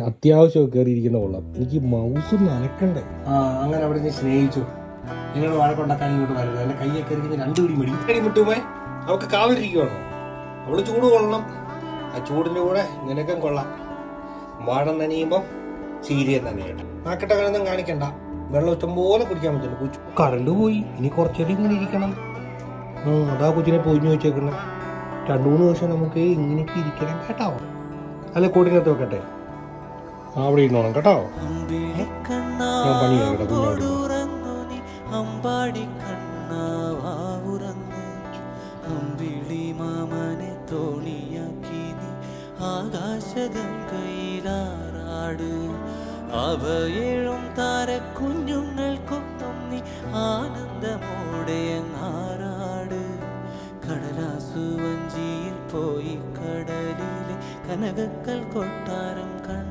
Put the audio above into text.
അത്യാവശ്യമൊക്കെ കയറിയിരിക്കുന്ന കൊള്ളാം. എനിക്ക് മൗസ് നനക്കണ്ടേ. അങ്ങനെ അവിടെ നീ സ്നേഹിച്ചു. നിങ്ങളുടെ വഴക്കുണ്ടാക്കാൻ ഇങ്ങോട്ട് വരരുത്. എന്റെ കൈയൊക്കെ ഇരിക്കുന്ന രണ്ടു പിടി മടി മുട്ടുമേ. അവൾക്ക് കാവിലിരിക്കുവാണോ? അവള് ചൂട് കൊള്ളണം. ആ ചൂടിന്റെ കൂടെ നിനക്കും കൊള്ളാം. വാഴം നനയുമ്പം ചീരിയെ നനയട്ടെ. നാക്കട്ട കണൊന്നും കാണിക്കണ്ട. വെള്ളം ഇഷ്ടം പോലെ കുടിക്കാൻ പറ്റില്ല. കറണ്ട് പോയി. ഇനി കുറച്ചേരം ഇങ്ങനെ ഇരിക്കണം. അതാ കൊച്ചിനെ പൊതിഞ്ഞു വെച്ചേക്കണം. 2-3 ദിവസം നമുക്ക് ഇങ്ങനെയൊക്കെ ഇരിക്കണം കേട്ടോ. അല്ല കൂടിനകത്ത് വെക്കട്ടെ. അവിടെ ഇരുന്നോണം കേട്ടോ. അവയേഴും താര കുഞ്ഞുങ്ങൾക്കൊപ്പം നീ ആനന്ദമോടെ ആറാട്. കടലാസു വഞ്ചിയിൽ പോയി കടലിലെ കനകക്കൽ കൊട്ടാരം കണ്ട